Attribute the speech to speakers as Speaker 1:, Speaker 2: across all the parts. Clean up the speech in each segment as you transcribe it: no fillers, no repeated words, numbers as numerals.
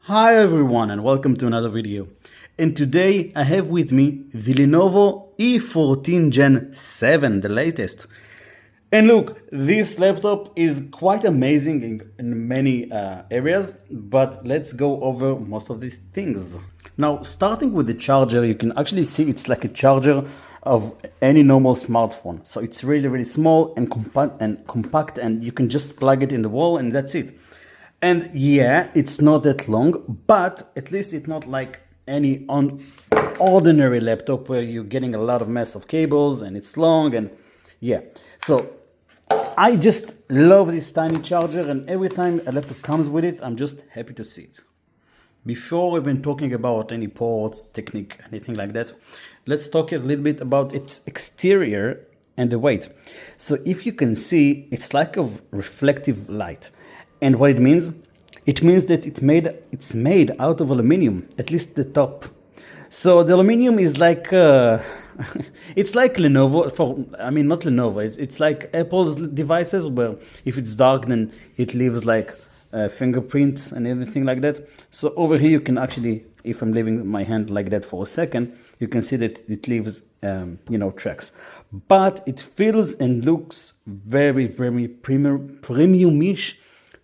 Speaker 1: Hi everyone and welcome to another video. And today I have with me the Lenovo E14 Gen 7, the latest. And look, this laptop is quite amazing in many areas, but let's go over most of these things. Now, starting with the charger, you can actually see it's like a charger of any normal smartphone. So it's really small and compact, and you can just plug it in the wall and that's it. And yeah, it's not that long, but at least it's not like any ordinary laptop where you're getting a lot of mess of cables and it's long and yeah. So I just love this tiny charger, and every time a laptop comes with it, I'm just happy to see it. Before even talking about any ports, technique, anything like that, let's talk a little bit about its exterior and the weight. So if you can see, it's like a reflective light. And what it means that it's made out of aluminum, at least the top. So the aluminum is like it's like Lenovo not Lenovo. It's like Apple's devices where if it's dark, then it leaves like fingerprints and everything like that. So over here you can actually, if I'm leaving my hand like that for a second, you can see that it leaves tracks. But it feels and looks very premium-ish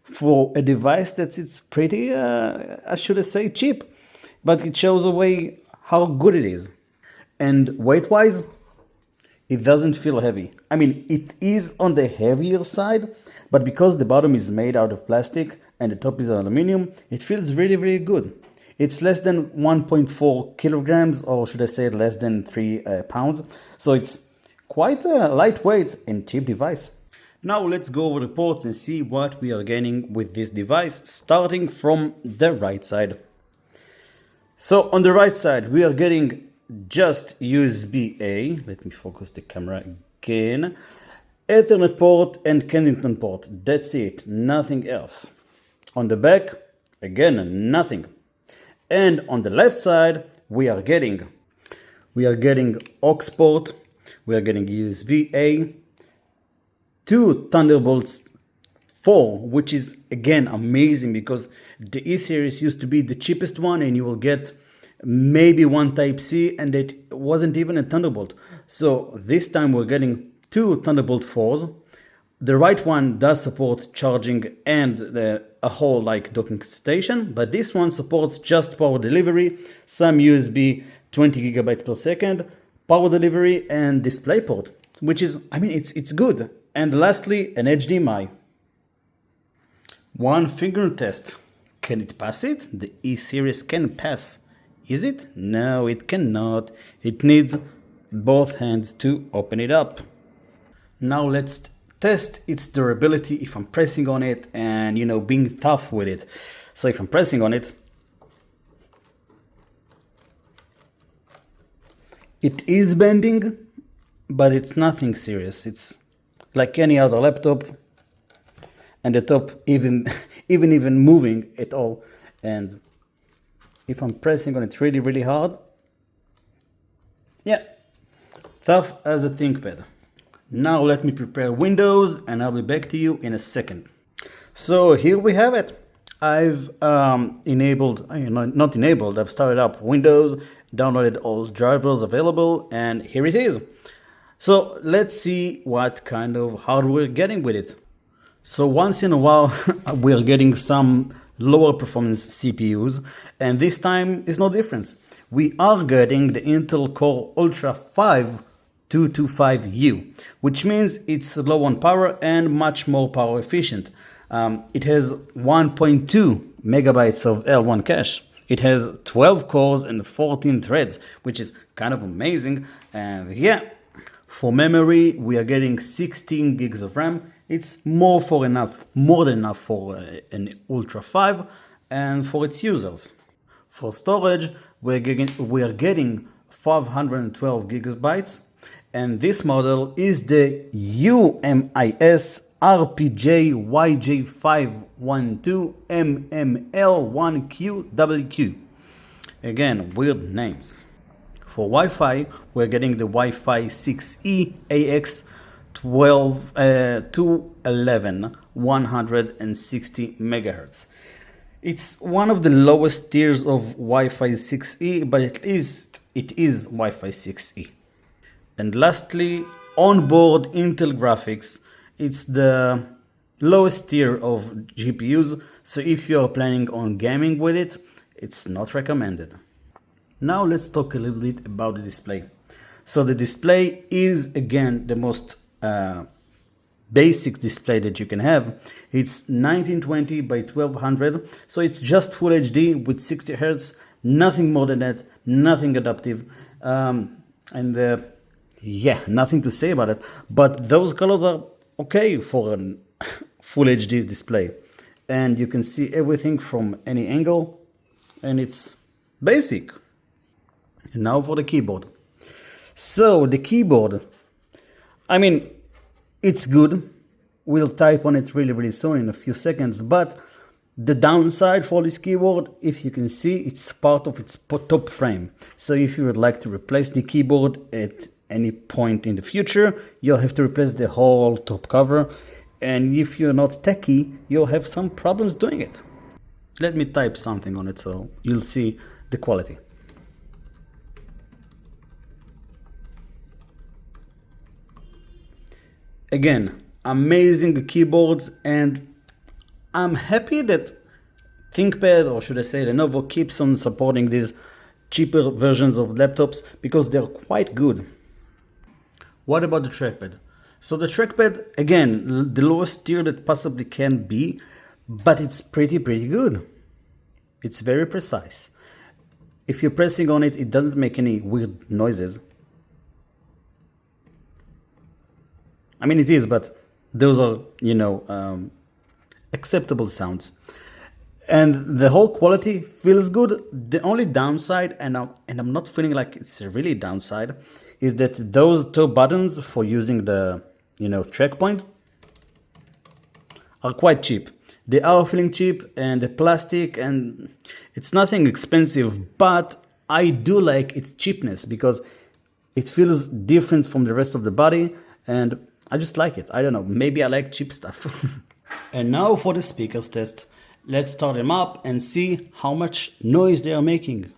Speaker 1: for a device it's pretty, I should say, cheap, but it shows away how good it is. And weight-wise, it doesn't feel heavy. I mean, it is on the heavier side, but because the bottom is made out of plastic and the top is aluminum, it feels really good. It's less than 1.4 kilograms, or should I say less than 3 pounds. So it's quite a lightweight and cheap device. Now let's go over the ports and see what we are getting with this device, starting from the right side. So on the right side, we are getting just USB-A. Let me focus the camera again. Ethernet port and Kensington port. That's it, nothing else. On the back, again, nothing. And on the left side, we are getting aux port, we are getting USB-A, 2 Thunderbolts 4, which is again amazing because the E series used to be the cheapest one and you will get maybe one Type-C and it wasn't even a Thunderbolt. So this time we're getting 2 Thunderbolt 4s. The right one does support charging and a whole like docking station, but this one supports just power delivery, some USB 20 gigabytes per second, power delivery and DisplayPort, which is, I mean, it's good. And lastly, an HDMI. One finger test. Can it pass it? The E series can pass. Is it? No, it cannot. It needs both hands to open it up. Now let's test its durability if I'm pressing on it and, being tough with it. So if I'm pressing on it, it is bending, but it's nothing serious. It's like any other laptop, and the top even moving at all. And if I'm pressing on it really hard, yeah, tough as a ThinkPad. Now let me prepare Windows and I'll be back to you in a second. So here we have it. I've I've started up Windows, downloaded all drivers available, and here it is. So let's see what kind of hardware we're getting with it. So once in a while, we're getting some lower performance CPUs, and this time is no difference. We are getting the Intel Core Ultra 5 225U, which means it's low on power and much more power efficient. It has 1.2 megabytes of L1 cache. It has 12 cores and 14 threads, which is kind of amazing. And yeah, for memory, we are getting 16 gigs of RAM. It's more than enough for an Ultra 5 and for its users. For storage, we are getting 512 gigabytes, and this model is the UMIS RPJ YJ512 MML1QWQ. Again, weird names. For Wi-Fi, we're getting the Wi-Fi 6E AX 211 160 megahertz. It's one of the lowest tiers of Wi-Fi 6E, but at least it is Wi-Fi 6E. And lastly, onboard Intel graphics. It's the lowest tier of GPUs, so if you're planning on gaming with it, it's not recommended. Now let's talk a little bit about the display. So the display is again the most basic display that you can have. It's 1920 by 1200, so it's just Full HD with 60 Hz, nothing more than that, nothing adaptive, yeah, nothing to say about it. But those colors are okay for a Full HD display, and you can see everything from any angle, and it's basic. And now for the keyboard. So the keyboard, I mean, it's good. We'll type on it really soon in a few seconds, but the downside for this keyboard, if you can see, it's part of its top frame. So if you would like to replace the keyboard at any point in the future, you'll have to replace the whole top cover. And if you're not techie, you'll have some problems doing it. Let me type something on it so you'll see the quality. Again, amazing keyboards, and I'm happy that ThinkPad, or should I say Lenovo, keeps on supporting these cheaper versions of laptops because they're quite good. What about the trackpad? So the trackpad, again, the lowest tier that possibly can be, but it's pretty good. It's very precise. If you're pressing on it, it doesn't make any weird noises. I mean, it is, but those are, acceptable sounds. And the whole quality feels good. The only downside, and I'm not feeling like it's a really downside, is that those two buttons for using the, track point are quite cheap. They are feeling cheap, and the plastic, and it's nothing expensive, but I do like its cheapness because it feels different from the rest of the body, and I just like it. I don't know, maybe I like cheap stuff. And now for the speakers test. Let's start them up and see how much noise they are making.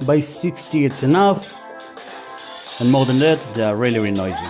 Speaker 1: By 60 it's enough, and more than that they are really noisy.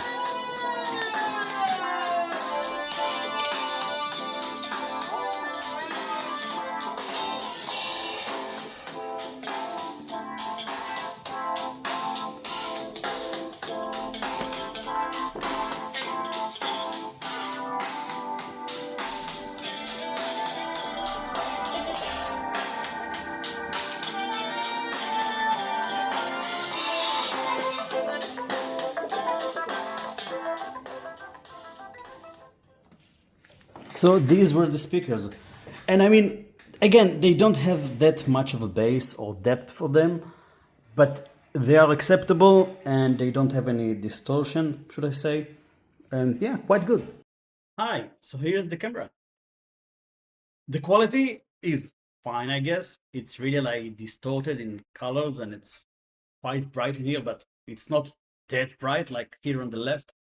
Speaker 1: So these were the speakers. And I mean, again, they don't have that much of a bass or depth for them, but they are acceptable and they don't have any distortion, should I say. And yeah, quite good. Hi, so here's the camera. The quality is fine, I guess. It's really like distorted in colors and it's quite bright in here, but it's not that bright like here on the left.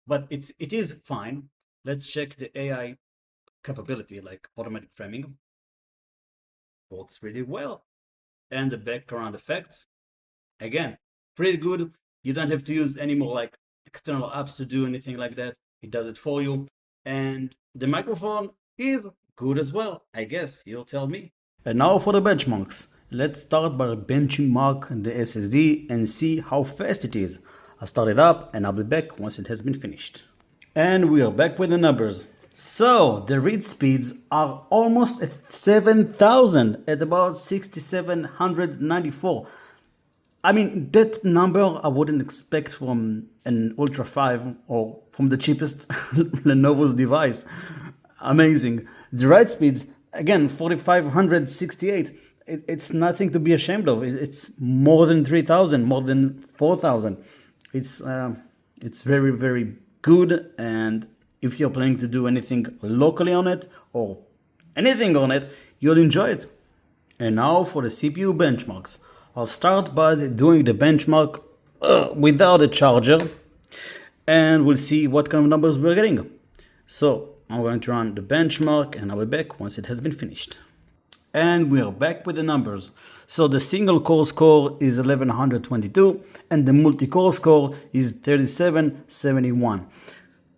Speaker 1: But it is fine. Let's check the AI capability, like automatic framing. Works really well. And the background effects, again, pretty good. You don't have to use any more like external apps to do anything like that. It does it for you. And the microphone is good as well, I guess. You'll tell me. And now for the benchmarks. Let's start by benchmark the SSD and see how fast it is. I'll start it up and I'll be back once it has been finished. And we are back with the numbers. So the read speeds are almost at 7,000 at about 6,794. I mean, that number I wouldn't expect from an Ultra 5 or from the cheapest Lenovo's device. Amazing. The write speeds, again, 4,568. It's nothing to be ashamed of. It's more than 3,000, more than 4,000. It's very good, and if you're planning to do anything locally on it or anything on it, you'll enjoy it. And now for the CPU benchmarks. I'll start by doing the benchmark without a charger. and we'll see what kind of numbers we're getting. So I'm going to run the benchmark and I'll be back once it has been finished. And we are back with the numbers. So the single core score is 1122 and the multi-core score is 3771.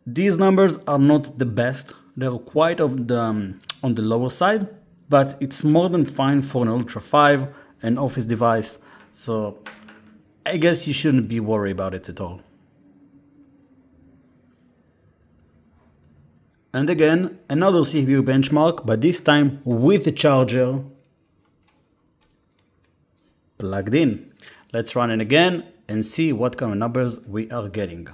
Speaker 1: These numbers are not the best. They're quite on the lower side, but it's more than fine for an Ultra 5, an office device. So I guess you shouldn't be worried about it at all. And again, another CPU benchmark, but this time with the charger plugged in. Let's run it again and see what kind of numbers we are getting.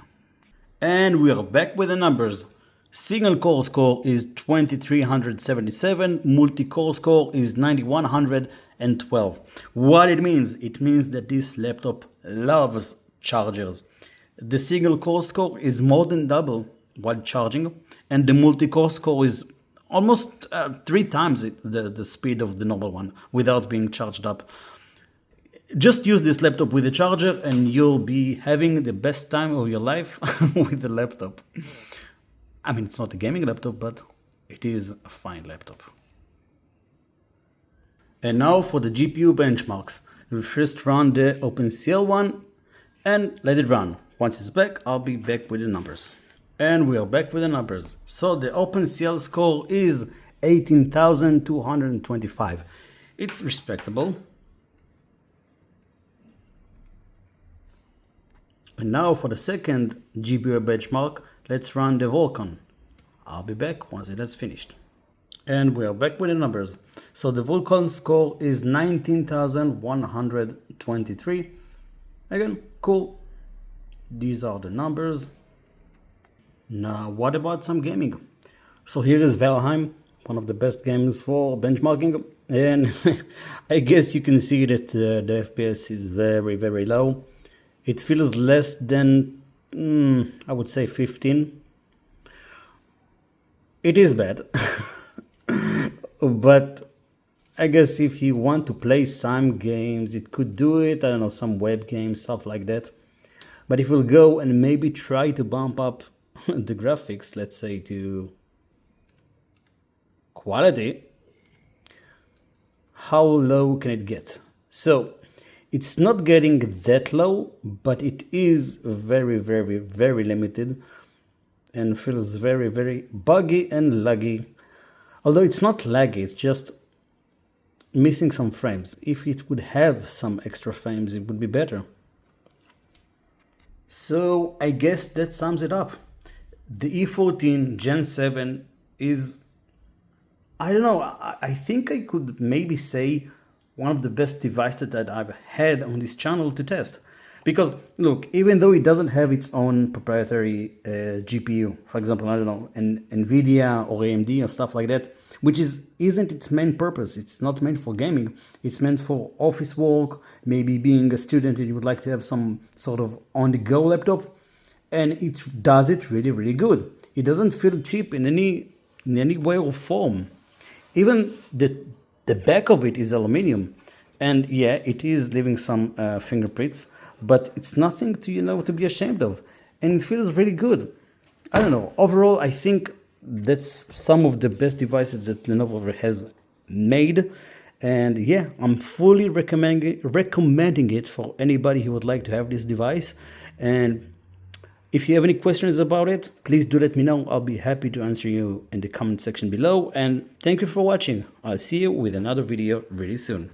Speaker 1: And we are back with the numbers. Single core score is 2377, multi-core score is 9112. What it means? It means that this laptop loves chargers. The single core score is more than double while charging, and the multi-core score is almost 3 times the speed of the normal one without being charged up. Just use this laptop with a charger and you'll be having the best time of your life with the laptop. I mean, it's not a gaming laptop, but it is a fine laptop. And now for the GPU benchmarks. We'll first run the OpenCL one and let it run. Once it's back, I'll be back with the numbers. And we are back with the numbers. So the OpenCL score is 18,225. It's respectable. And now for the second GPU benchmark, let's run the Vulkan. I'll be back once it has finished. And we are back with the numbers. So the Vulkan score is 19,123. Again, cool. These are the numbers. Now, what about some gaming? So here is Valheim, one of the best games for benchmarking. And I guess you can see that the FPS is very, very low. It feels less than, I would say 15. It is bad. But I guess if you want to play some games, it could do it. I don't know, some web games, stuff like that. But if we'll go and maybe try to bump up the graphics, let's say to quality, how low can it get? So it's not getting that low, but it is very, very, very limited and feels very, very buggy and laggy. Although it's not laggy, it's just missing some frames. If it would have some extra frames, it would be better. So I guess that sums it up. The E14 Gen 7 is, I don't know, I think I could maybe say one of the best devices that I've had on this channel to test. Because look, even though it doesn't have its own proprietary GPU, for example, I don't know, an NVIDIA or AMD or stuff like that, which isn't its main purpose. It's not meant for gaming. It's meant for office work, maybe being a student and you would like to have some sort of on-the-go laptop. And it does it really, really good. It doesn't feel cheap in any way or form. Even the back of it is aluminum. And yeah, it is leaving some fingerprints, but it's nothing to be ashamed of. And it feels really good. I don't know. Overall, I think that's some of the best devices that Lenovo has made. And yeah, I'm fully recommending it for anybody who would like to have this device. And if you have any questions about it, please do let me know. I'll be happy to answer you in the comment section below. And thank you for watching. I'll see you with another video really soon.